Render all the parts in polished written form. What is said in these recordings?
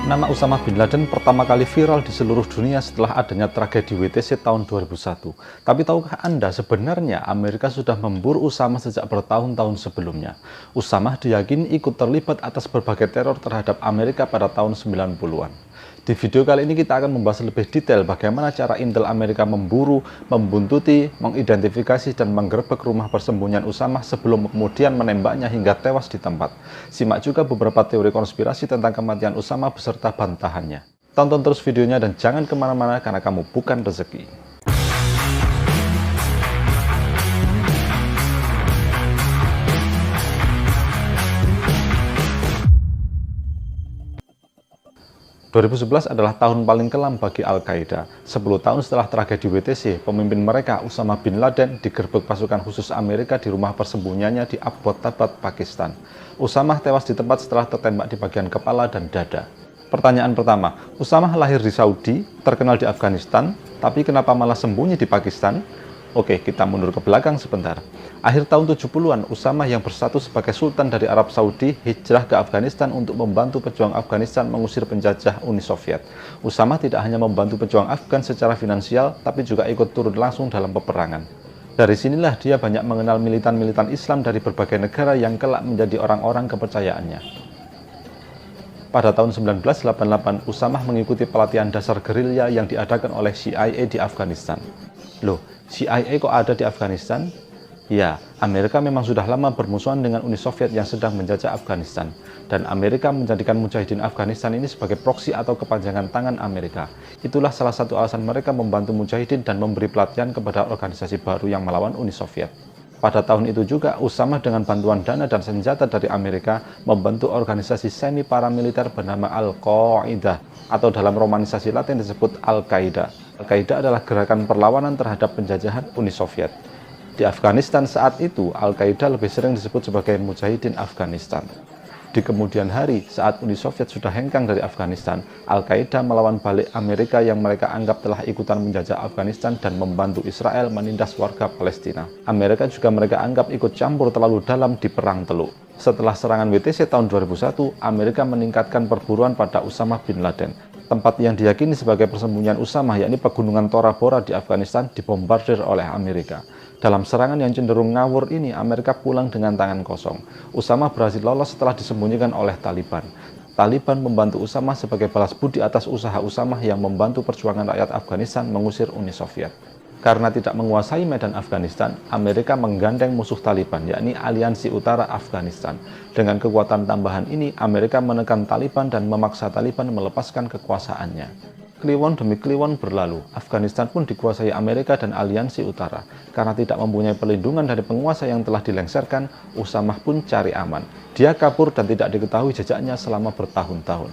Nama Usama bin Laden pertama kali viral di seluruh dunia setelah adanya tragedi WTC tahun 2001. Tapi tahukah Anda sebenarnya Amerika sudah memburu Usama sejak bertahun-tahun sebelumnya? Usama diyakini ikut terlibat atas berbagai teror terhadap Amerika pada tahun 90-an. Di video kali ini kita akan membahas lebih detail bagaimana cara intel Amerika memburu, membuntuti, mengidentifikasi, dan menggerebek rumah persembunyian Usama sebelum kemudian menembaknya hingga tewas di tempat. Simak juga beberapa teori konspirasi tentang kematian Usama beserta bantahannya. Tonton terus videonya dan jangan kemana-mana karena kamu bukan rezeki. 2011 adalah tahun paling kelam bagi Al-Qaeda. 10 tahun setelah tragedi WTC, pemimpin mereka Usama bin Laden digerebek pasukan khusus Amerika di rumah persembunyiannya di Abbottabad, Pakistan. Usama tewas di tempat setelah tertembak di bagian kepala dan dada. Pertanyaan pertama, Usama lahir di Saudi, terkenal di Afghanistan, tapi kenapa malah sembunyi di Pakistan? Oke, kita mundur ke belakang sebentar. Akhir tahun 70-an, Usama yang bersatu sebagai Sultan dari Arab Saudi hijrah ke Afghanistan untuk membantu pejuang Afghanistan mengusir penjajah Uni Soviet. Usama tidak hanya membantu pejuang Afgan secara finansial, tapi juga ikut turun langsung dalam peperangan. Dari sinilah dia banyak mengenal militan-militan Islam dari berbagai negara yang kelak menjadi orang-orang kepercayaannya. Pada tahun 1988, Usama mengikuti pelatihan dasar gerilya yang diadakan oleh CIA di Afghanistan. Loh, CIA kok ada di Afghanistan? Ya, Amerika memang sudah lama bermusuhan dengan Uni Soviet yang sedang menjajah Afghanistan. Dan Amerika menjadikan Mujahidin Afghanistan ini sebagai proksi atau kepanjangan tangan Amerika. Itulah salah satu alasan mereka membantu Mujahidin dan memberi pelatihan kepada organisasi baru yang melawan Uni Soviet. Pada tahun itu juga, Usama dengan bantuan dana dan senjata dari Amerika membantu organisasi semi-paramiliter bernama Al-Qaeda, atau dalam romanisasi Latin disebut Al-Qaeda. Al-Qaeda adalah gerakan perlawanan terhadap penjajahan Uni Soviet. Di Afghanistan saat itu, Al-Qaeda lebih sering disebut sebagai Mujahidin Afghanistan. Di kemudian hari, saat Uni Soviet sudah hengkang dari Afghanistan, Al-Qaeda melawan balik Amerika yang mereka anggap telah ikutan menjajah Afghanistan dan membantu Israel menindas warga Palestina. Amerika juga mereka anggap ikut campur terlalu dalam di Perang Teluk. Setelah serangan WTC tahun 2001, Amerika meningkatkan perburuan pada Usama bin Laden. Tempat yang diyakini sebagai persembunyian Usama, yakni pegunungan Tora Bora di Afghanistan, dibombardir oleh Amerika. Dalam serangan yang cenderung ngawur ini, Amerika pulang dengan tangan kosong. Usama berhasil lolos setelah disembunyikan oleh Taliban. Taliban membantu Usama sebagai balas budi atas usaha Usama yang membantu perjuangan rakyat Afghanistan mengusir Uni Soviet. Karena tidak menguasai medan Afghanistan, Amerika menggandeng musuh Taliban, yakni Aliansi Utara Afghanistan. Dengan kekuatan tambahan ini, Amerika menekan Taliban dan memaksa Taliban melepaskan kekuasaannya. Kliwon demi kliwon berlalu, Afghanistan pun dikuasai Amerika dan Aliansi Utara. Karena tidak mempunyai perlindungan dari penguasa yang telah dilengsarkan, Usama pun cari aman. Dia kabur dan tidak diketahui jejaknya selama bertahun-tahun.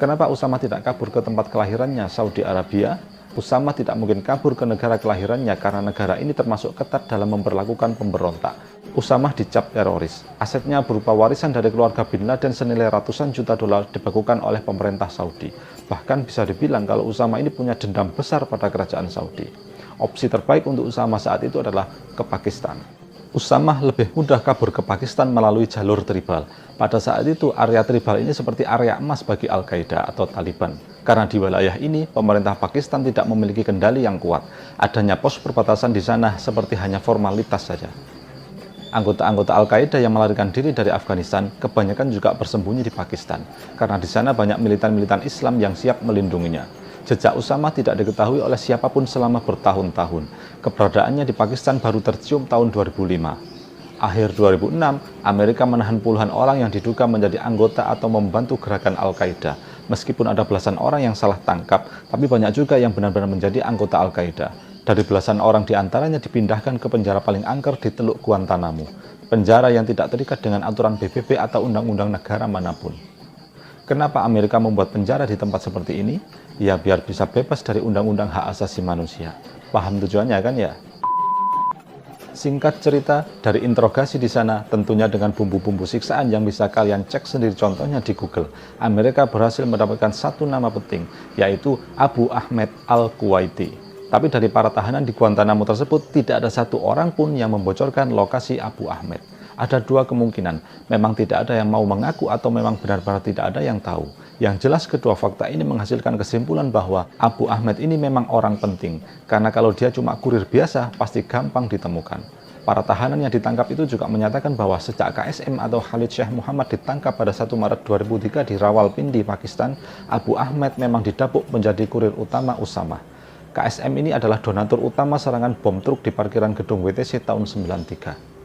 Kenapa Usama tidak kabur ke tempat kelahirannya, Saudi Arabia? Usama tidak mungkin kabur ke negara kelahirannya karena negara ini termasuk ketat dalam memperlakukan pemberontak. Usama dicap teroris. Asetnya berupa warisan dari keluarga bin Laden senilai ratusan juta dolar dibekukan oleh pemerintah Saudi. Bahkan bisa dibilang kalau Usama ini punya dendam besar pada kerajaan Saudi. Opsi terbaik untuk Usama saat itu adalah ke Pakistan. Usama lebih mudah kabur ke Pakistan melalui jalur tribal. Pada saat itu, area tribal ini seperti area emas bagi Al-Qaeda atau Taliban. Karena di wilayah ini, pemerintah Pakistan tidak memiliki kendali yang kuat. Adanya pos perbatasan di sana seperti hanya formalitas saja. Anggota-anggota Al-Qaeda yang melarikan diri dari Afghanistan kebanyakan juga bersembunyi di Pakistan. Karena di sana banyak militan-militan Islam yang siap melindunginya. Jejak Usama tidak diketahui oleh siapapun selama bertahun-tahun. Keberadaannya di Pakistan baru tercium tahun 2005. Akhir 2006, Amerika menahan puluhan orang yang diduga menjadi anggota atau membantu gerakan Al-Qaeda. Meskipun ada belasan orang yang salah tangkap, tapi banyak juga yang benar-benar menjadi anggota Al-Qaeda. Dari belasan orang diantaranya dipindahkan ke penjara paling angker di Teluk Guantanamo. Penjara yang tidak terikat dengan aturan PBB atau undang-undang negara manapun. Kenapa Amerika membuat penjara di tempat seperti ini? Ya biar bisa bebas dari undang-undang hak asasi manusia. Paham tujuannya kan ya? Singkat cerita, dari interogasi di sana, tentunya dengan bumbu-bumbu siksaan yang bisa kalian cek sendiri contohnya di Google, Amerika berhasil mendapatkan satu nama penting, yaitu Abu Ahmed Al-Kuwaiti. Tapi dari para tahanan di Guantanamo tersebut, tidak ada satu orang pun yang membocorkan lokasi Abu Ahmed. Ada dua kemungkinan, memang tidak ada yang mau mengaku atau memang benar-benar tidak ada yang tahu. Yang jelas kedua fakta ini menghasilkan kesimpulan bahwa Abu Ahmed ini memang orang penting, karena kalau dia cuma kurir biasa, pasti gampang ditemukan. Para tahanan yang ditangkap itu juga menyatakan bahwa sejak KSM atau Khalid Sheikh Muhammad ditangkap pada 1 Maret 2003 di Rawalpindi, Pakistan, Abu Ahmed memang didapuk menjadi kurir utama Usama. KSM ini adalah donatur utama serangan bom truk di parkiran gedung WTC tahun 93.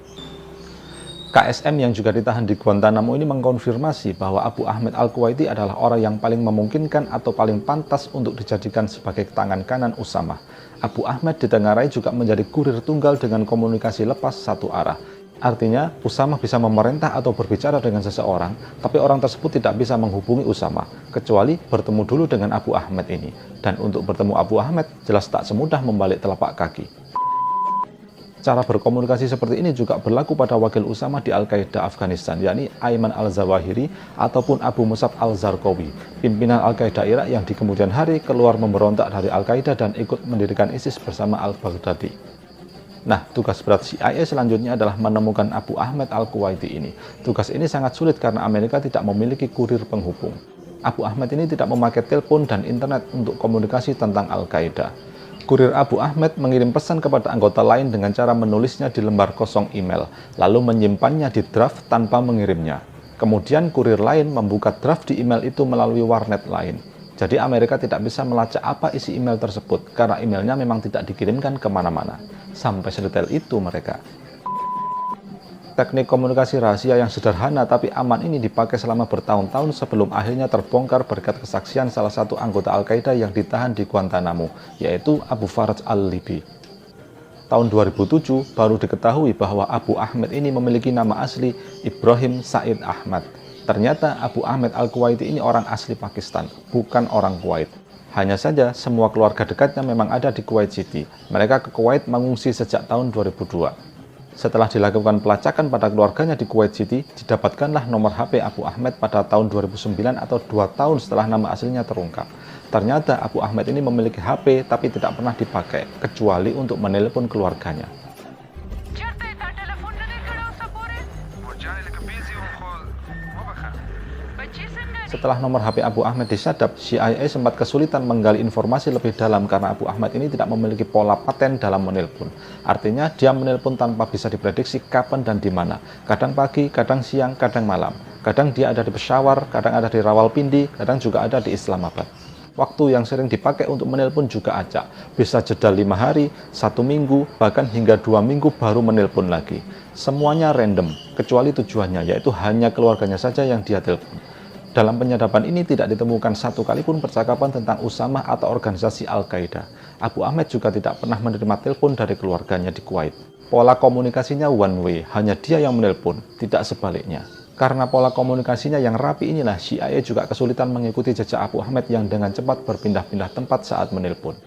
KSM yang juga ditahan di Guantanamo ini mengkonfirmasi bahwa Abu Ahmed Al-Kuwaiti adalah orang yang paling memungkinkan atau paling pantas untuk dijadikan sebagai tangan kanan Usama. Abu Ahmed ditengarai juga menjadi kurir tunggal dengan komunikasi lepas satu arah. Artinya, Usama bisa memerintah atau berbicara dengan seseorang, tapi orang tersebut tidak bisa menghubungi Usama, kecuali bertemu dulu dengan Abu Ahmed ini. Dan untuk bertemu Abu Ahmed, jelas tak semudah membalik telapak kaki. Cara berkomunikasi seperti ini juga berlaku pada wakil Usama di Al-Qaeda Afghanistan, yakni Ayman Al-Zawahiri ataupun Abu Musab Al-Zarqawi, pimpinan Al-Qaeda Irak yang di kemudian hari keluar memberontak dari Al-Qaeda dan ikut mendirikan ISIS bersama Al-Baghdadi. Nah, tugas berat CIA selanjutnya adalah menemukan Abu Ahmed Al-Kuwaiti ini. Tugas ini sangat sulit karena Amerika tidak memiliki kurir penghubung. Abu Ahmed ini tidak memakai telepon dan internet untuk komunikasi tentang Al-Qaeda. Kurir Abu Ahmed mengirim pesan kepada anggota lain dengan cara menulisnya di lembar kosong email, lalu menyimpannya di draft tanpa mengirimnya. Kemudian kurir lain membuka draft di email itu melalui warnet lain. Jadi Amerika tidak bisa melacak apa isi email tersebut, karena emailnya memang tidak dikirimkan kemana-mana. Sampai sedetail itu mereka. Teknik komunikasi rahasia yang sederhana tapi aman ini dipakai selama bertahun-tahun sebelum akhirnya terbongkar berkat kesaksian salah satu anggota Al-Qaeda yang ditahan di Guantanamo, yaitu Abu Faraj Al-Libi. Tahun 2007 baru diketahui bahwa Abu Ahmed ini memiliki nama asli Ibrahim Said Ahmad. Ternyata Abu Ahmed Al-Kuwaiti ini orang asli Pakistan, bukan orang Kuwait. Hanya saja semua keluarga dekatnya memang ada di Kuwait City. Mereka ke Kuwait mengungsi sejak tahun 2002. Setelah dilakukan pelacakan pada keluarganya di Kuwait City, didapatkanlah nomor HP Abu Ahmed pada tahun 2009 atau 2 tahun setelah nama aslinya terungkap. Ternyata Abu Ahmed ini memiliki HP tapi tidak pernah dipakai, kecuali untuk menelpon keluarganya. Setelah nomor HP Abu Ahmed disadap, CIA sempat kesulitan menggali informasi lebih dalam karena Abu Ahmed ini tidak memiliki pola paten dalam menelpon. Artinya, dia menelpon tanpa bisa diprediksi kapan dan di mana. Kadang pagi, kadang siang, kadang malam. Kadang dia ada di Peshawar, kadang ada di Rawalpindi, kadang juga ada di Islamabad. Waktu yang sering dipakai untuk menelpon juga acak. Bisa jeda 5 hari, 1 minggu, bahkan hingga 2 minggu baru menelpon lagi. Semuanya random, kecuali tujuannya, yaitu hanya keluarganya saja yang dia telepon. Dalam penyadapan ini tidak ditemukan satu kali pun percakapan tentang Usama atau organisasi Al-Qaeda. Abu Ahmed juga tidak pernah menerima telepon dari keluarganya di Kuwait. Pola komunikasinya one way, hanya dia yang menelpon, tidak sebaliknya. Karena pola komunikasinya yang rapi inilah, CIA juga kesulitan mengikuti jejak Abu Ahmed yang dengan cepat berpindah-pindah tempat saat menelpon.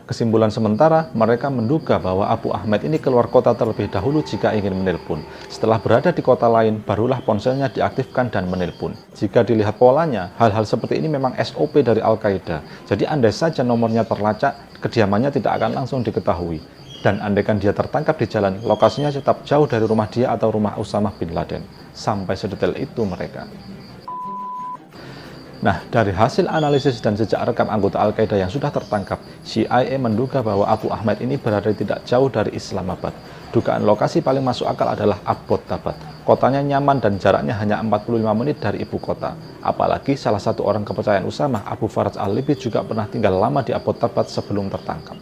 Kesimpulan sementara, mereka menduga bahwa Abu Ahmed ini keluar kota terlebih dahulu jika ingin menelpon. Setelah berada di kota lain, barulah ponselnya diaktifkan dan menelpon. Jika dilihat polanya, hal-hal seperti ini memang SOP dari Al-Qaeda. Jadi andai saja nomornya terlacak, kediamannya tidak akan langsung diketahui. Dan andaikan dia tertangkap di jalan, lokasinya tetap jauh dari rumah dia atau rumah Usama bin Laden. Sampai sedetail itu mereka. Nah, dari hasil analisis dan jejak rekam anggota Al-Qaeda yang sudah tertangkap, CIA menduga bahwa Abu Ahmed ini berada tidak jauh dari Islamabad. Dugaan lokasi paling masuk akal adalah Abbottabad. Kotanya nyaman dan jaraknya hanya 45 menit dari ibu kota. Apalagi salah satu orang kepercayaan Usama, Abu Faraj Al-Libi juga pernah tinggal lama di Abbottabad sebelum tertangkap.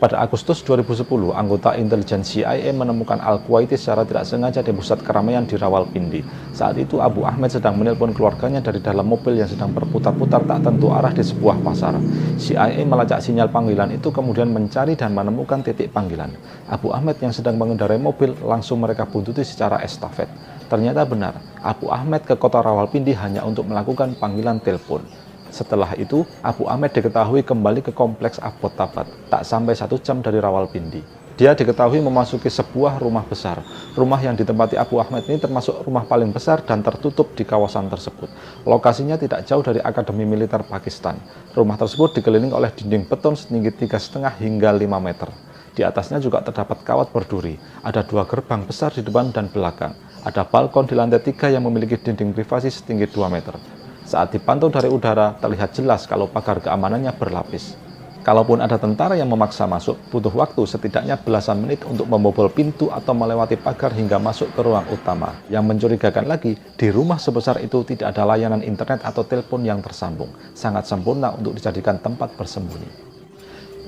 Pada Agustus 2010, anggota intelijen CIA menemukan Al-Kuwaiti secara tidak sengaja di pusat keramaian di Rawalpindi. Saat itu Abu Ahmed sedang menelpon keluarganya dari dalam mobil yang sedang berputar-putar tak tentu arah di sebuah pasar. CIA melacak sinyal panggilan itu kemudian mencari dan menemukan titik panggilan. Abu Ahmed yang sedang mengendarai mobil langsung mereka buntuti secara estafet. Ternyata benar, Abu Ahmed ke kota Rawalpindi hanya untuk melakukan panggilan telepon. Setelah itu, Abu Ahmed diketahui kembali ke kompleks Abbottabad, tak sampai 1 jam dari Rawalpindi. Dia diketahui memasuki sebuah rumah besar. Rumah yang ditempati Abu Ahmed ini termasuk rumah paling besar dan tertutup di kawasan tersebut. Lokasinya tidak jauh dari Akademi Militer Pakistan. Rumah tersebut dikelilingi oleh dinding beton setinggi 3,5 hingga 5 meter. Di Di atasnya juga terdapat kawat berduri. Ada 2 gerbang besar di depan dan belakang. Ada balkon di lantai 3 yang memiliki dinding privasi setinggi 2 meter. Saat dipantau dari udara, terlihat jelas kalau pagar keamanannya berlapis. Kalaupun ada tentara yang memaksa masuk, butuh waktu setidaknya belasan menit untuk membobol pintu atau melewati pagar hingga masuk ke ruang utama. Yang mencurigakan lagi, di rumah sebesar itu tidak ada layanan internet atau telepon yang tersambung. Sangat sempurna untuk dijadikan tempat bersembunyi.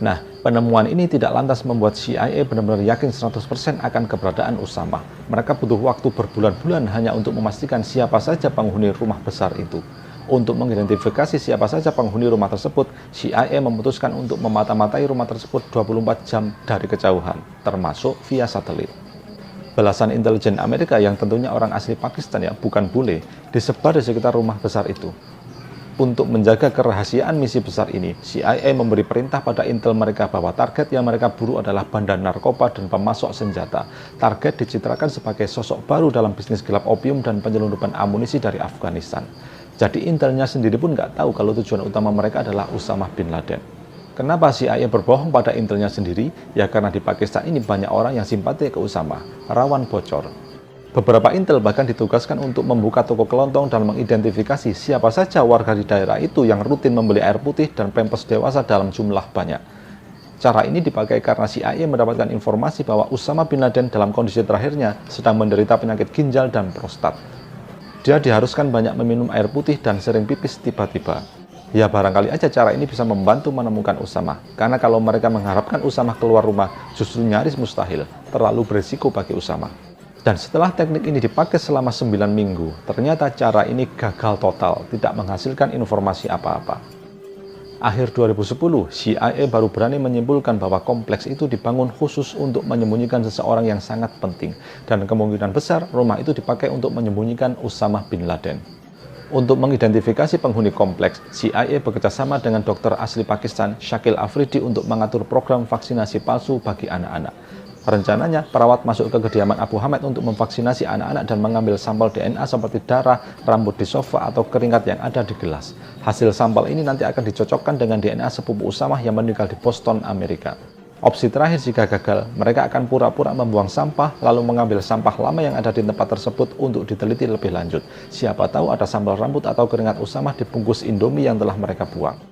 Nah, penemuan ini tidak lantas membuat CIA benar-benar yakin 100% akan keberadaan Usama. Mereka butuh waktu berbulan-bulan hanya untuk memastikan siapa saja penghuni rumah besar itu. Untuk mengidentifikasi siapa saja penghuni rumah tersebut, CIA memutuskan untuk memata-matai rumah tersebut 24 jam dari kejauhan, termasuk via satelit. Belasan intelijen Amerika yang tentunya orang asli Pakistan ya, bukan bule, disebar di sekitar rumah besar itu. Untuk menjaga kerahasiaan misi besar ini, CIA memberi perintah pada intel mereka bahwa target yang mereka buru adalah bandar narkoba dan pemasok senjata. Target dicitrakan sebagai sosok baru dalam bisnis gelap opium dan penyelundupan amunisi dari Afghanistan. Jadi intelnya sendiri pun nggak tahu kalau tujuan utama mereka adalah Usama bin Laden. Kenapa CIA berbohong pada intelnya sendiri? Ya karena di Pakistan ini banyak orang yang simpati ke Usama, rawan bocor. Beberapa intel bahkan ditugaskan untuk membuka toko kelontong dan mengidentifikasi siapa saja warga di daerah itu yang rutin membeli air putih dan pampers dewasa dalam jumlah banyak. Cara ini dipakai karena CIA mendapatkan informasi bahwa Usama bin Laden dalam kondisi terakhirnya sedang menderita penyakit ginjal dan prostat. Dia diharuskan banyak meminum air putih dan sering pipis tiba-tiba. Ya barangkali aja cara ini bisa membantu menemukan Usama. Karena kalau mereka mengharapkan Usama keluar rumah, justru nyaris mustahil. Terlalu berisiko bagi Usama. Dan setelah teknik ini dipakai selama 9 minggu, ternyata cara ini gagal total, tidak menghasilkan informasi apa-apa. Akhir 2010, CIA baru berani menyimpulkan bahwa kompleks itu dibangun khusus untuk menyembunyikan seseorang yang sangat penting. Dan kemungkinan besar rumah itu dipakai untuk menyembunyikan Usama bin Laden. Untuk mengidentifikasi penghuni kompleks, CIA bekerjasama dengan dokter asli Pakistan, Shakil Afridi untuk mengatur program vaksinasi palsu bagi anak-anak. Rencananya, perawat masuk ke kediaman Abu Hamid untuk memvaksinasi anak-anak dan mengambil sampel DNA seperti darah, rambut di sofa, atau keringat yang ada di gelas. Hasil sampel ini nanti akan dicocokkan dengan DNA sepupu Usama yang meninggal di Boston, Amerika. Opsi terakhir jika gagal, mereka akan pura-pura membuang sampah, lalu mengambil sampah lama yang ada di tempat tersebut untuk diteliti lebih lanjut. Siapa tahu ada sampel rambut atau keringat Usama di bungkus Indomie yang telah mereka buang.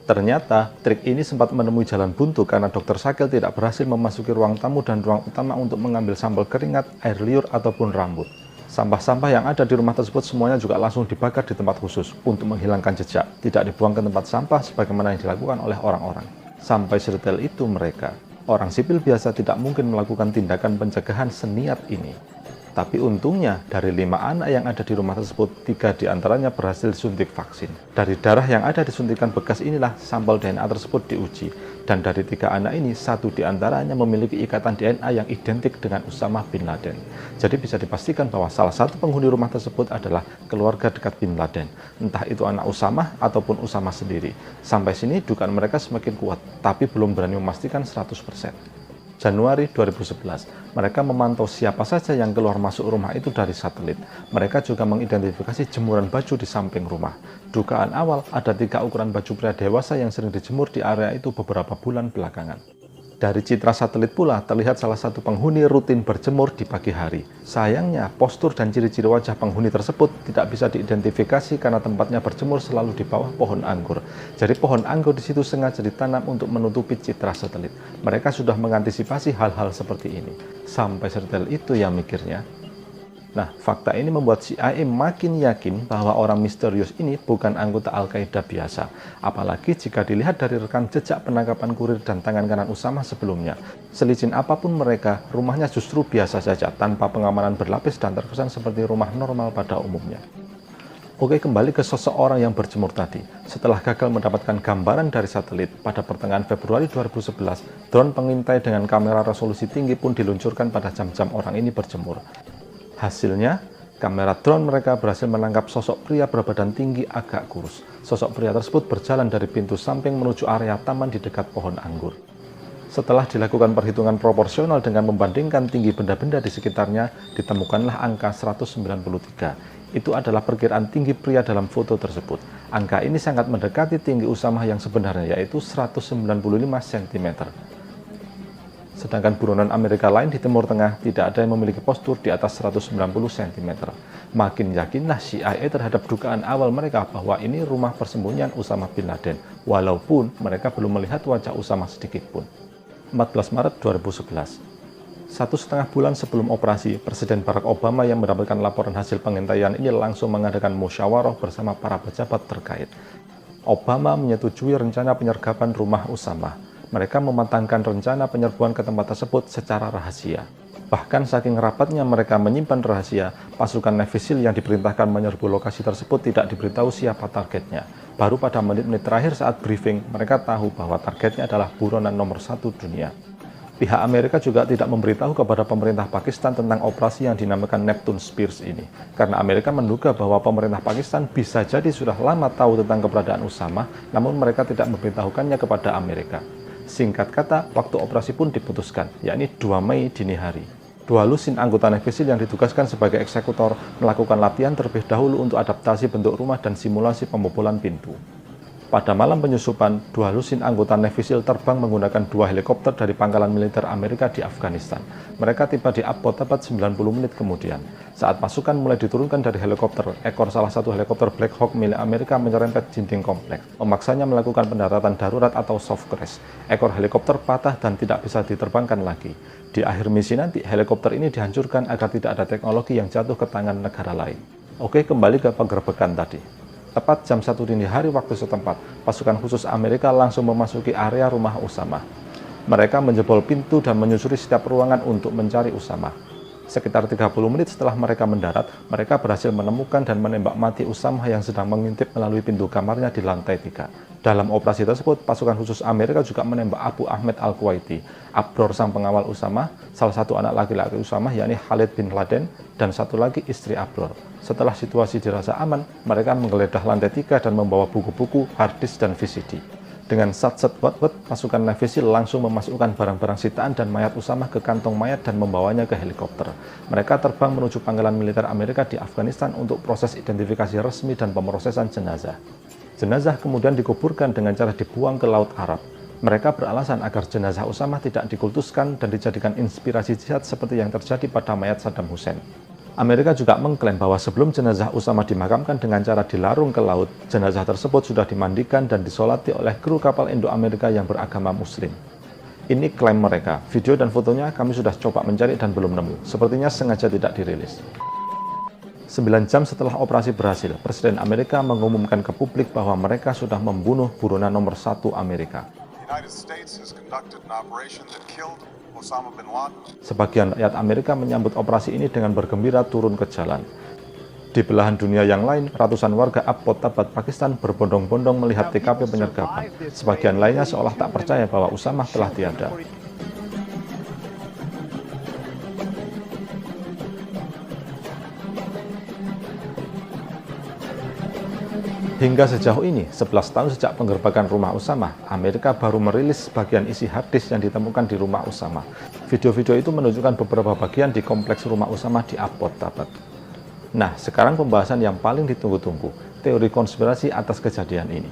Ternyata, trik ini sempat menemui jalan buntu karena Dr. Shakil tidak berhasil memasuki ruang tamu dan ruang utama untuk mengambil sampel keringat, air liur, ataupun rambut. Sampah-sampah yang ada di rumah tersebut semuanya juga langsung dibakar di tempat khusus untuk menghilangkan jejak, tidak dibuang ke tempat sampah sebagaimana yang dilakukan oleh orang-orang. Sampai sedetail itu mereka. Orang sipil biasa tidak mungkin melakukan tindakan pencegahan seniat ini. Tapi untungnya, dari 5 anak yang ada di rumah tersebut, 3 diantaranya berhasil disuntik vaksin. Dari darah yang ada disuntikan bekas inilah sampel DNA tersebut diuji. Dan dari 3 anak ini, 1 diantaranya memiliki ikatan DNA yang identik dengan Usama bin Laden. Jadi bisa dipastikan bahwa salah satu penghuni rumah tersebut adalah keluarga dekat bin Laden. Entah itu anak Usama ataupun Usama sendiri. Sampai sini dugaan mereka semakin kuat, tapi belum berani memastikan 100%. Januari 2011, mereka memantau siapa saja yang keluar masuk rumah itu dari satelit. Mereka juga mengidentifikasi jemuran baju di samping rumah. Dugaan awal ada 3 ukuran baju pria dewasa yang sering dijemur di area itu beberapa bulan belakangan. Dari citra satelit pula terlihat salah satu penghuni rutin berjemur di pagi hari. Sayangnya, postur dan ciri-ciri wajah penghuni tersebut tidak bisa diidentifikasi karena tempatnya berjemur selalu di bawah pohon anggur. Jadi pohon anggur di situ sengaja ditanam untuk menutupi citra satelit. Mereka sudah mengantisipasi hal-hal seperti ini. Sampai sedetail itu ya mikirnya. Nah, fakta ini membuat CIA makin yakin bahwa orang misterius ini bukan anggota Al-Qaeda biasa. Apalagi jika dilihat dari rekam jejak penangkapan kurir dan tangan kanan Usama sebelumnya. Selicin apapun mereka, rumahnya justru biasa saja, tanpa pengamanan berlapis dan terkesan seperti rumah normal pada umumnya. Oke, kembali ke seseorang yang berjemur tadi. Setelah gagal mendapatkan gambaran dari satelit, pada pertengahan Februari 2011, drone pengintai dengan kamera resolusi tinggi pun diluncurkan pada jam-jam orang ini berjemur. Hasilnya, kamera drone mereka berhasil menangkap sosok pria berbadan tinggi agak kurus. Sosok pria tersebut berjalan dari pintu samping menuju area taman di dekat pohon anggur. Setelah dilakukan perhitungan proporsional dengan membandingkan tinggi benda-benda di sekitarnya, ditemukanlah angka 193. Itu adalah perkiraan tinggi pria dalam foto tersebut. Angka ini sangat mendekati tinggi Usama yang sebenarnya, yaitu 195 cm. Sedangkan buronan Amerika lain di Timur Tengah tidak ada yang memiliki postur di atas 190 cm. Makin yakinlah CIA terhadap dugaan awal mereka bahwa ini rumah persembunyian Usama bin Laden, walaupun mereka belum melihat wajah Usama sedikit pun. 14 Maret 2011. 1,5 bulan sebelum operasi, Presiden Barack Obama yang mendapatkan laporan hasil pengintaian ini langsung mengadakan musyawarah bersama para pejabat terkait. Obama menyetujui rencana penyergapan rumah Usama. Mereka mematangkan rencana penyerbuan ke tempat tersebut secara rahasia. Bahkan saking rapatnya mereka menyimpan rahasia, pasukan Navy SEAL yang diperintahkan menyerbu lokasi tersebut tidak diberitahu siapa targetnya. Baru pada menit-menit terakhir saat briefing, mereka tahu bahwa targetnya adalah buronan nomor 1 dunia. Pihak Amerika juga tidak memberitahu kepada pemerintah Pakistan tentang operasi yang dinamakan Neptune Spears ini, karena Amerika menduga bahwa pemerintah Pakistan bisa jadi sudah lama tahu tentang keberadaan Usama, namun mereka tidak memberitahukannya kepada Amerika. Singkat kata, waktu operasi pun diputuskan, yakni 2 Mei dini hari. 2 lusin anggota Navy SEAL yang ditugaskan sebagai eksekutor melakukan latihan terlebih dahulu untuk adaptasi bentuk rumah dan simulasi pembobolan pintu. Pada malam penyusupan, 2 lusin anggota Navy SEAL terbang menggunakan 2 helikopter dari pangkalan militer Amerika di Afghanistan. Mereka tiba di Abbottabad 90 menit kemudian. Saat pasukan mulai diturunkan dari helikopter, ekor salah satu helikopter Black Hawk milik Amerika menyerempet dinding kompleks, memaksanya melakukan pendaratan darurat atau soft crash. Ekor helikopter patah dan tidak bisa diterbangkan lagi. Di akhir misi nanti, helikopter ini dihancurkan agar tidak ada teknologi yang jatuh ke tangan negara lain. Oke, kembali ke penggerbekan tadi. Tepat jam 1 dini hari waktu setempat, pasukan khusus Amerika langsung memasuki area rumah Usama. Mereka menjebol pintu dan menyusuri setiap ruangan untuk mencari Usama. Sekitar 30 menit setelah mereka mendarat, mereka berhasil menemukan dan menembak mati Usama yang sedang mengintip melalui pintu kamarnya di lantai 3. Dalam operasi tersebut, pasukan khusus Amerika juga menembak Abu Ahmed Al-Kuwaiti, Abror sang pengawal Usama, salah satu anak laki-laki Usama yakni Khalid bin Laden, dan satu lagi istri Abror. Setelah situasi dirasa aman, mereka menggeledah lantai 3 dan membawa buku-buku, harddisk, dan VCD. Dengan sat-set wat-wat, pasukan Navy SEAL langsung memasukkan barang-barang sitaan dan mayat Usama ke kantong mayat dan membawanya ke helikopter. Mereka terbang menuju pangkalan militer Amerika di Afghanistan untuk proses identifikasi resmi dan pemrosesan jenazah. Jenazah kemudian dikuburkan dengan cara dibuang ke Laut Arab. Mereka beralasan agar jenazah Usama tidak dikultuskan dan dijadikan inspirasi jihad seperti yang terjadi pada mayat Saddam Hussein. Amerika juga mengklaim bahwa sebelum jenazah Usama dimakamkan dengan cara dilarung ke laut, jenazah tersebut sudah dimandikan dan disolati oleh kru kapal Indo-Amerika yang beragama Muslim. Ini klaim mereka. Video dan fotonya kami sudah coba mencari dan belum nemu. Sepertinya sengaja tidak dirilis. 9 jam setelah operasi berhasil, Presiden Amerika mengumumkan ke publik bahwa mereka sudah membunuh buronan nomor 1 Amerika. Sebagian rakyat Amerika menyambut operasi ini dengan bergembira turun ke jalan. Di belahan dunia yang lain, ratusan warga Abbottabad, Pakistan berbondong-bondong melihat TKP penyergapan. Sebagian lainnya seolah tak percaya bahwa Usama telah tiada. Hingga sejauh ini, 11 tahun sejak penggerbekan rumah Usama, Amerika baru merilis bagian isi harddisk yang ditemukan di rumah Usama. Video-video itu menunjukkan beberapa bagian di kompleks rumah Usama di Abbottabad. Nah, sekarang pembahasan yang paling ditunggu-tunggu, teori konspirasi atas kejadian ini.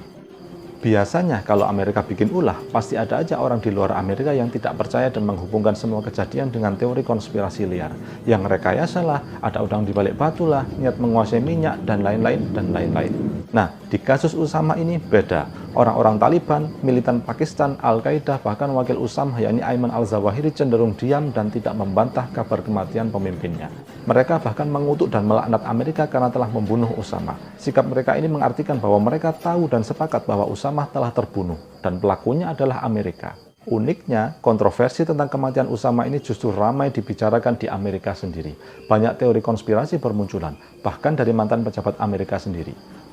Biasanya kalau Amerika bikin ulah, pasti ada aja orang di luar Amerika yang tidak percaya dan menghubungkan semua kejadian dengan teori konspirasi liar. Yang rekayasa lah, ada udang di balik batu lah, niat menguasai minyak, dan lain-lain, dan lain-lain. Nah, di kasus Usama ini beda. Orang-orang Taliban, militan Pakistan, Al-Qaeda, bahkan wakil Usama yakni Ayman al-Zawahiri cenderung diam dan tidak membantah kabar kematian pemimpinnya. Mereka bahkan mengutuk dan melaknat Amerika karena telah membunuh Usama. Sikap mereka ini mengartikan bahwa mereka tahu dan sepakat bahwa Usama telah terbunuh dan pelakunya adalah Amerika. Uniknya, kontroversi tentang kematian Usama ini justru ramai dibicarakan di Amerika sendiri. Banyak teori konspirasi bermunculan, bahkan dari mantan pejabat Amerika sendiri.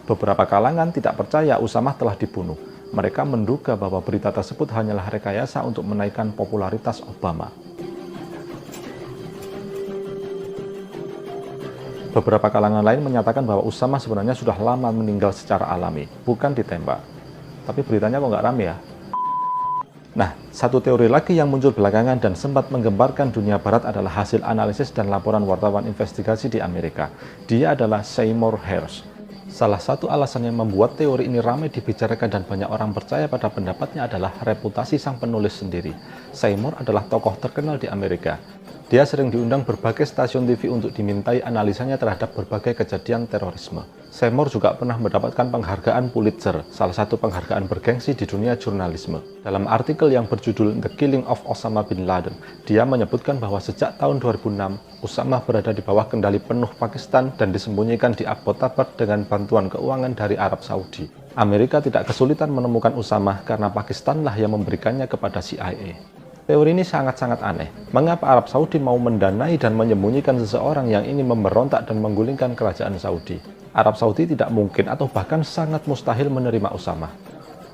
Beberapa kalangan tidak percaya Usama telah dibunuh. Mereka menduga bahwa berita tersebut hanyalah rekayasa untuk menaikkan popularitas Obama. Beberapa kalangan lain menyatakan bahwa Usama sebenarnya sudah lama meninggal secara alami, bukan ditembak. Tapi beritanya kok nggak rame ya? Nah, satu teori lagi yang muncul belakangan dan sempat menggemparkan dunia barat adalah hasil analisis dan laporan wartawan investigasi di Amerika. Dia adalah Seymour Hersh. Salah satu alasan yang membuat teori ini ramai dibicarakan dan banyak orang percaya pada pendapatnya adalah reputasi sang penulis sendiri. Seymour adalah tokoh terkenal di Amerika. Dia sering diundang berbagai stasiun TV untuk dimintai analisanya terhadap berbagai kejadian terorisme. Seymour juga pernah mendapatkan penghargaan Pulitzer, salah satu penghargaan bergengsi di dunia jurnalisme. Dalam artikel yang berjudul The Killing of Osama Bin Laden, dia menyebutkan bahwa sejak tahun 2006, Usama berada di bawah kendali penuh Pakistan dan disembunyikan di Abbottabad dengan bantuan keuangan dari Arab Saudi. Amerika tidak kesulitan menemukan Usama karena Pakistanlah yang memberikannya kepada CIA. Teori ini sangat-sangat aneh. Mengapa Arab Saudi mau mendanai dan menyembunyikan seseorang yang ingin memberontak dan menggulingkan kerajaan Saudi? Arab Saudi tidak mungkin atau bahkan sangat mustahil menerima Usama.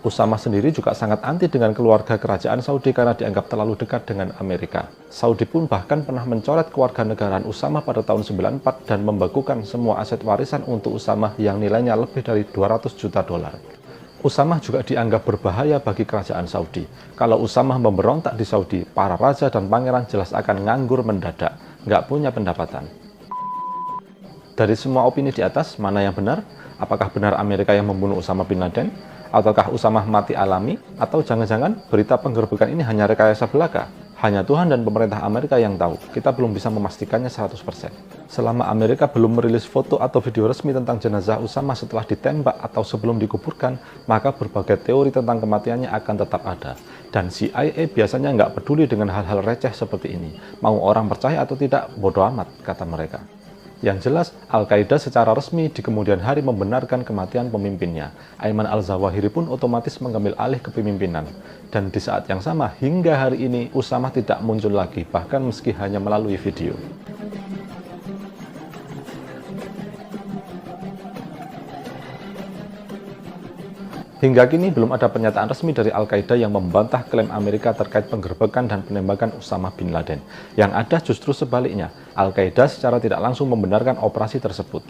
Usama sendiri juga sangat anti dengan keluarga kerajaan Saudi karena dianggap terlalu dekat dengan Amerika. Saudi pun bahkan pernah mencoret kewarganegaraan Usama pada tahun 94 dan membekukan semua aset warisan untuk Usama yang nilainya lebih dari 200 juta dolar. Usama juga dianggap berbahaya bagi kerajaan Saudi. Kalau Usama memberontak di Saudi, para raja dan pangeran jelas akan nganggur mendadak, nggak punya pendapatan. Dari semua opini di atas, mana yang benar? Apakah benar Amerika yang membunuh Usama bin Laden? Ataukah Usama mati alami? Atau jangan-jangan berita penggerbekan ini hanya rekayasa belaka? Hanya Tuhan dan pemerintah Amerika yang tahu, kita belum bisa memastikannya 100%. Selama Amerika belum merilis foto atau video resmi tentang jenazah Usama setelah ditembak atau sebelum dikuburkan, maka berbagai teori tentang kematiannya akan tetap ada. Dan CIA biasanya nggak peduli dengan hal-hal receh seperti ini. Mau orang percaya atau tidak, bodoh amat, kata mereka. Yang jelas, Al-Qaeda secara resmi di kemudian hari membenarkan kematian pemimpinnya. Ayman al-Zawahiri pun otomatis mengambil alih kepemimpinan. Dan di saat yang sama, hingga hari ini, Usama tidak muncul lagi, bahkan meski hanya melalui video. Hingga kini belum ada pernyataan resmi dari Al-Qaeda yang membantah klaim Amerika terkait penggerbekan dan penembakan Usama bin Laden. Yang ada justru sebaliknya, Al-Qaeda secara tidak langsung membenarkan operasi tersebut.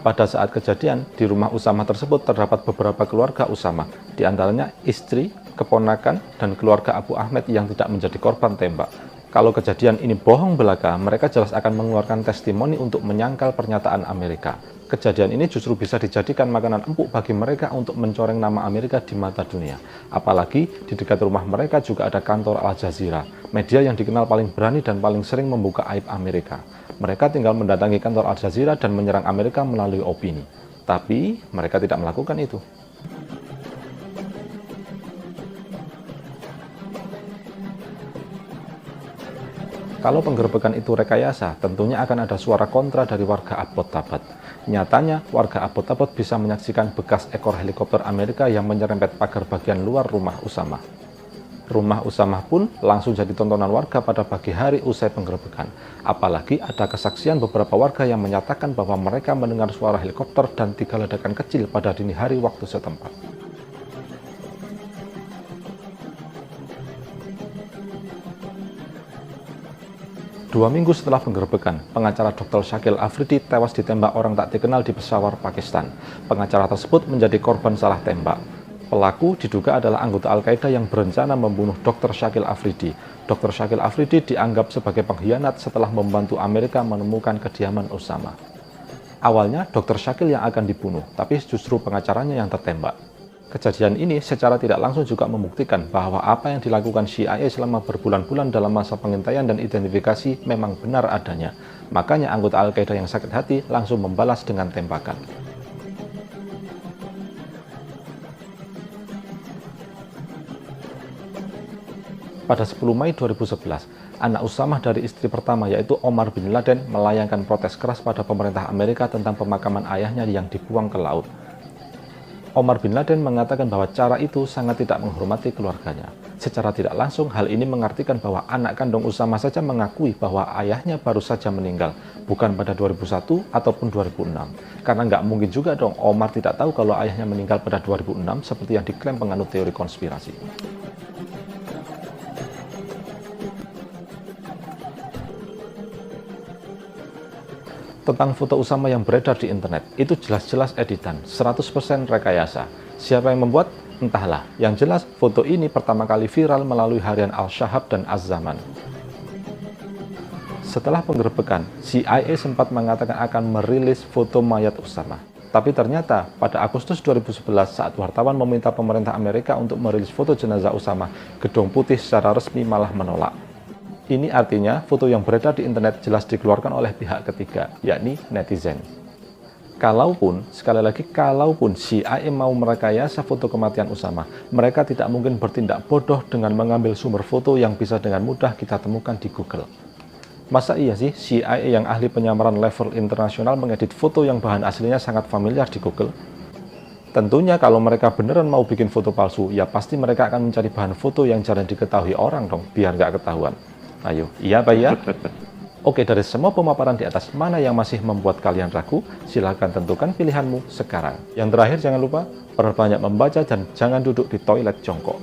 Pada saat kejadian, di rumah Usama tersebut terdapat beberapa keluarga Usama, di antaranya istri, keponakan, dan keluarga Abu Ahmed yang tidak menjadi korban tembak. Kalau kejadian ini bohong belaka, mereka jelas akan mengeluarkan testimoni untuk menyangkal pernyataan Amerika. Kejadian ini justru bisa dijadikan makanan empuk bagi mereka untuk mencoreng nama Amerika di mata dunia. Apalagi di dekat rumah mereka juga ada kantor Al Jazeera, media yang dikenal paling berani dan paling sering membuka aib Amerika. Mereka tinggal mendatangi kantor Al Jazeera dan menyerang Amerika melalui opini. Tapi mereka tidak melakukan itu. Kalau penggerbekan itu rekayasa, tentunya akan ada suara kontra dari warga Abbottabad. Nyatanya, warga Abbottabad bisa menyaksikan bekas ekor helikopter Amerika yang menyerempet pagar bagian luar rumah Usama. Rumah Usama pun langsung jadi tontonan warga pada pagi hari usai penggerbekan. Apalagi ada kesaksian beberapa warga yang menyatakan bahwa mereka mendengar suara helikopter dan 3 ledakan kecil pada dini hari waktu setempat. Dua minggu setelah penggerbekan, pengacara Dr. Shakil Afridi tewas ditembak orang tak dikenal di Peshawar, Pakistan. Pengacara tersebut menjadi korban salah tembak. Pelaku diduga adalah anggota Al-Qaeda yang berencana membunuh Dr. Shakil Afridi. Dr. Shakil Afridi dianggap sebagai pengkhianat setelah membantu Amerika menemukan kediaman Usama. Awalnya Dr. Shakil yang akan dibunuh, tapi justru pengacaranya yang tertembak. Kejadian ini secara tidak langsung juga membuktikan bahwa apa yang dilakukan CIA selama berbulan-bulan dalam masa pengintaian dan identifikasi memang benar adanya. Makanya anggota Al-Qaeda yang sakit hati langsung membalas dengan tembakan. Pada 10 Mei 2011, anak Usama dari istri pertama yaitu Omar bin Laden melayangkan protes keras pada pemerintah Amerika tentang pemakaman ayahnya yang dibuang ke laut. Omar bin Laden mengatakan bahwa cara itu sangat tidak menghormati keluarganya. Secara tidak langsung, hal ini mengartikan bahwa anak kandung Usama saja mengakui bahwa ayahnya baru saja meninggal, bukan pada 2001 ataupun 2006. Karena nggak mungkin juga dong Omar tidak tahu kalau ayahnya meninggal pada 2006 seperti yang diklaim penganut teori konspirasi. Tentang foto Usama yang beredar di internet, itu jelas-jelas editan, 100% rekayasa. Siapa yang membuat? Entahlah. Yang jelas, foto ini pertama kali viral melalui harian Al-Shahab dan Az-Zaman. Setelah penggerbekan, CIA sempat mengatakan akan merilis foto mayat Usama. Tapi ternyata pada Agustus 2011 saat wartawan meminta pemerintah Amerika untuk merilis foto jenazah Usama, Gedung Putih secara resmi malah menolak. Ini artinya foto yang beredar di internet jelas dikeluarkan oleh pihak ketiga, yakni netizen. Kalaupun, sekali lagi, kalaupun CIA mau merekayasa foto kematian Usama, mereka tidak mungkin bertindak bodoh dengan mengambil sumber foto yang bisa dengan mudah kita temukan di Google. Masa iya sih CIA yang ahli penyamaran level internasional mengedit foto yang bahan aslinya sangat familiar di Google? Tentunya kalau mereka beneran mau bikin foto palsu, ya pasti mereka akan mencari bahan foto yang jarang diketahui orang dong, biar nggak ketahuan. Ayo, iya Pak ya? Oke, dari semua pemaparan di atas, mana yang masih membuat kalian ragu? Silahkan tentukan pilihanmu sekarang. Yang terakhir, jangan lupa perbanyak membaca dan jangan duduk di toilet jongkok.